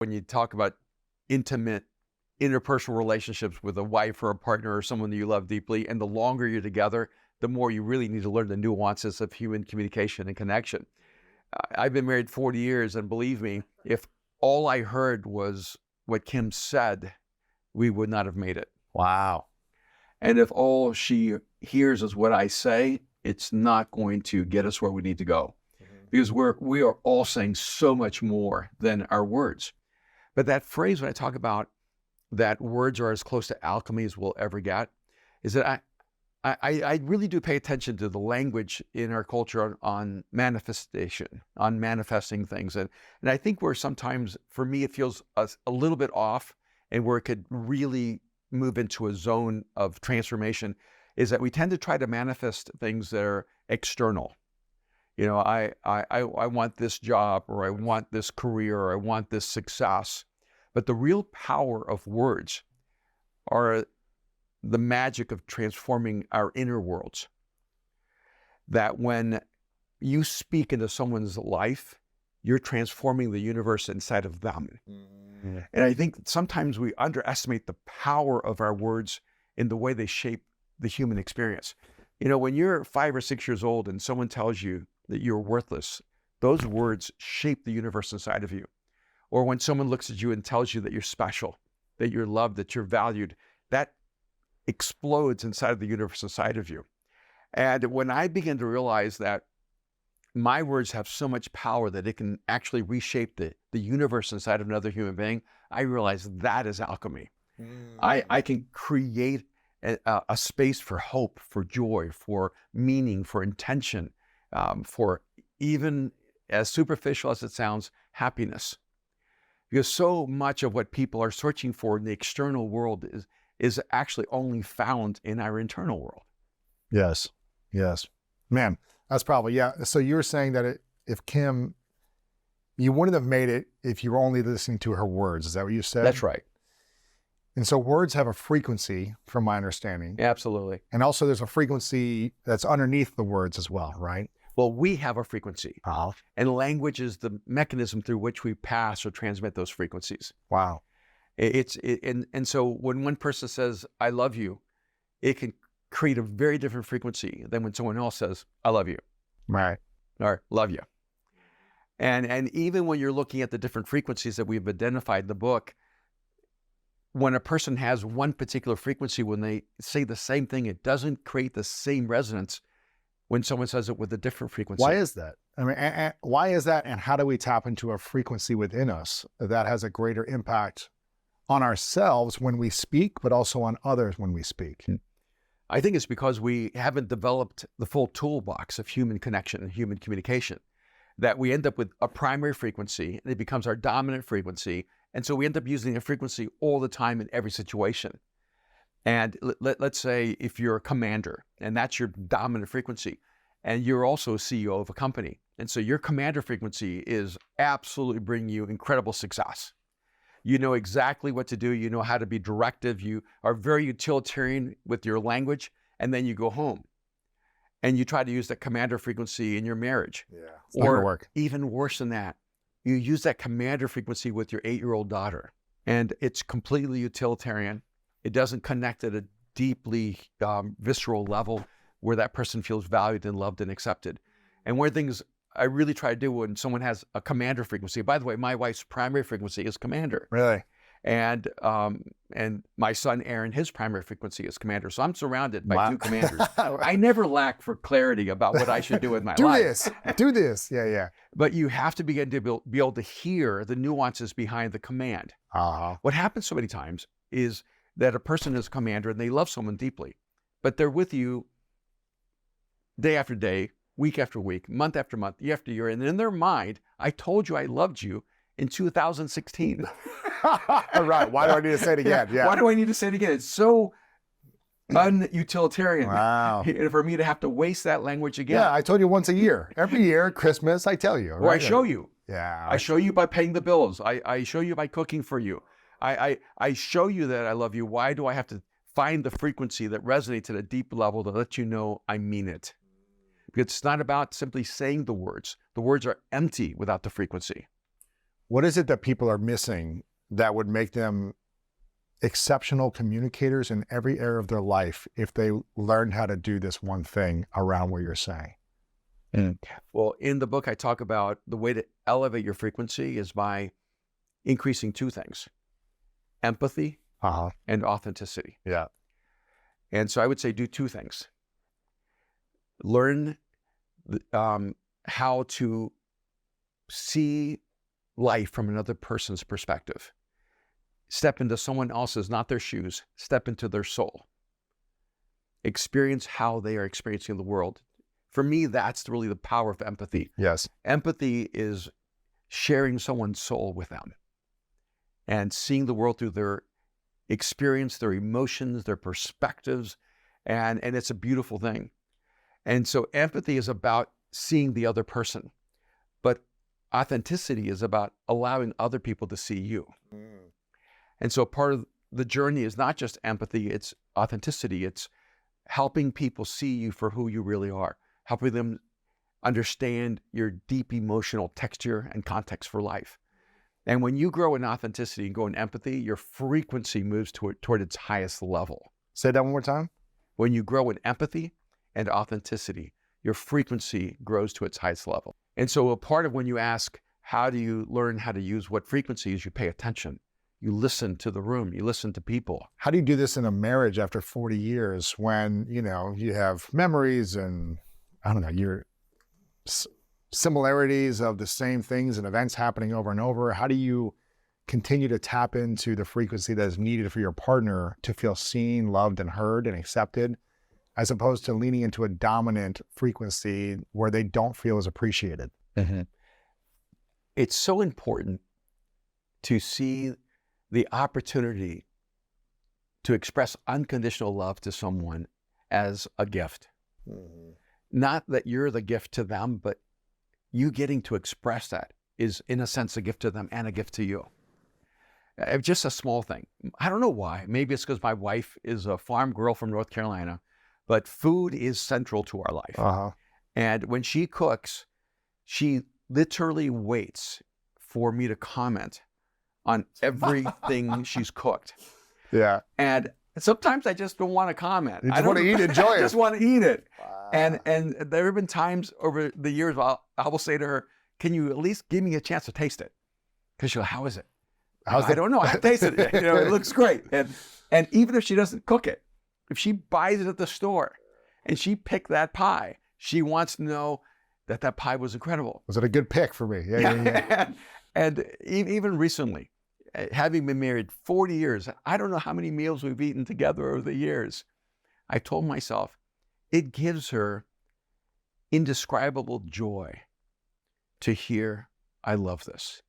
When you talk about intimate interpersonal relationships with a wife or a partner or someone that you love deeply, and the longer you're together, the more you really need to learn the nuances of human communication and connection. I've been married 40 years, and believe me, if all I heard was what Kim said, we would not have made it. Wow. And if all she hears is what I say, it's not going to get us where we need to go. Because we are all saying so much more than our words. But that phrase, when I talk about that words are as close to alchemy as we'll ever get, is that I really do pay attention to the language in our culture on manifestation, on manifesting things. And I think where sometimes, for me, it feels a little bit off, and where it could really move into a zone of transformation, is that we tend to try to manifest things that are external. You know, I want this job, or I want this career, or I want this success. But the real power of words are the magic of transforming our inner worlds. That when you speak into someone's life, you're transforming the universe inside of them. Mm-hmm. And I think sometimes we underestimate the power of our words in the way they shape the human experience. You know, when you're 5 or 6 years old and someone tells you that you're worthless, those words shape the universe inside of you. Or when someone looks at you and tells you that you're special, that you're loved, that you're valued, that explodes inside of the universe inside of you. And when I began to realize that my words have so much power that it can actually reshape the universe inside of another human being, I realized that is alchemy. I can create a space for hope, for joy, for meaning, for intention, for, even as superficial as it sounds, happiness. Because so much of what people are searching for in the external world is actually only found in our internal world. Yes. Yes. Man, that's probably, yeah. So you were saying that if Kim, you wouldn't have made it if you were only listening to her words. Is that what you said? That's right. And so words have a frequency, from my understanding. Absolutely. And also there's a frequency that's underneath the words as well, right? Well, we have a frequency. And language is the mechanism through which we pass or transmit those frequencies. Wow. And so when one person says, I love you, it can create a very different frequency than when someone else says, I love you. Right. Or love you. And even when you're looking at the different frequencies that we've identified in the book, when a person has one particular frequency, when they say the same thing, it doesn't create the same resonance when someone says it with a different frequency. Why is that? I mean, why is that? And how do we tap into a frequency within us that has a greater impact on ourselves when we speak, but also on others when we speak? I think it's because we haven't developed the full toolbox of human connection and human communication, that we end up with a primary frequency and it becomes our dominant frequency. And so we end up using a frequency all the time in every situation. And let's say if you're a commander and that's your dominant frequency, and you're also a CEO of a company. And so your commander frequency is absolutely bringing you incredible success. You know exactly what to do. You know how to be directive. You are very utilitarian with your language. And then you go home and you try to use that commander frequency in your marriage. Yeah, it's not gonna work. Even worse than that, you use that commander frequency with your 8-year-old daughter, and it's completely utilitarian. It doesn't connect at a deeply visceral level where that person feels valued and loved and accepted. And one of the things I really try to do when someone has a commander frequency, by the way, my wife's primary frequency is commander. Really? And my son, Aaron, his primary frequency is commander. So I'm surrounded by 2 commanders. I never lack for clarity about what I should do with my life. Do this. Yeah, yeah. But you have to begin to be able to hear the nuances behind the command. What happens so many times is that a person is a commander and they love someone deeply, but they're with you day after day, week after week, month after month, year after year. And in their mind, I told you I loved you in 2016. Right. Why do I need to say it again? Yeah. Why do I need to say it again? It's so unutilitarian. Wow. For me to have to waste that language again. Yeah, I told you once a year. Every year, Christmas, I tell you. Right? Or I show you. Yeah. I show you by paying the bills. I show you by cooking for you. I show you that I love you. Why do I have to find the frequency that resonates at a deep level to let you know I mean it? Because it's not about simply saying the words. The words are empty without the frequency. What is it that people are missing that would make them exceptional communicators in every area of their life if they learned how to do this one thing around what you're saying? Well, in the book, I talk about the way to elevate your frequency is by increasing two things: empathy and authenticity. Yeah. And so I would say do two things. Learn how to see life from another person's perspective. Step into someone else's, not their shoes, step into their soul. Experience how they are experiencing the world. For me, that's really the power of empathy. Yes. Empathy is sharing someone's soul with them and seeing the world through their experience, their emotions, their perspectives, and it's a beautiful thing. And so empathy is about seeing the other person, but authenticity is about allowing other people to see you. And so part of the journey is not just empathy, it's authenticity. It's helping people see you for who you really are, helping them understand your deep emotional texture and context for life. And when you grow in authenticity and go in empathy, your frequency moves toward its highest level. Say that one more time. When you grow in empathy and authenticity, your frequency grows to its highest level. And so a part of when you ask, how do you learn how to use what frequencies, you pay attention. You listen to the room, you listen to people. How do you do this in a marriage after 40 years when, you know, you have memories and, I don't know, your similarities of the same things and events happening over and over? How do you continue to tap into the frequency that is needed for your partner to feel seen, loved, and heard and accepted, as opposed to leaning into a dominant frequency where they don't feel as appreciated? It's so important to see the opportunity to express unconditional love to someone as a gift. Not that you're the gift to them, but you getting to express that is, in a sense, a gift to them and a gift to you. Just a small thing. I don't know why. Maybe it's because my wife is a farm girl from North Carolina, but food is central to our life. And when she cooks, she literally waits for me to comment on everything she's cooked. Yeah. And sometimes I just don't want to comment. You just want to eat, enjoy it. I just want to eat it. And there have been times over the years I will say to her, can you at least give me a chance to taste it? Because she'll, how is it? I don't know. I haven't tasted it. You know, it looks great. And even if she doesn't cook it, if she buys it at the store and she picked that pie, she wants to know that that pie was incredible. Was it a good pick for me? Yeah. And even recently, having been married 40 years, I don't know how many meals we've eaten together over the years. I told myself, it gives her indescribable joy to hear, I love this.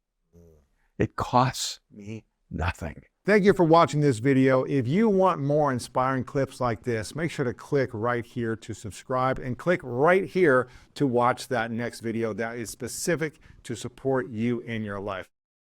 It costs me nothing. Thank you for watching this video. If you want more inspiring clips like this, make sure to click right here to subscribe and click right here to watch that next video that is specific to support you in your life.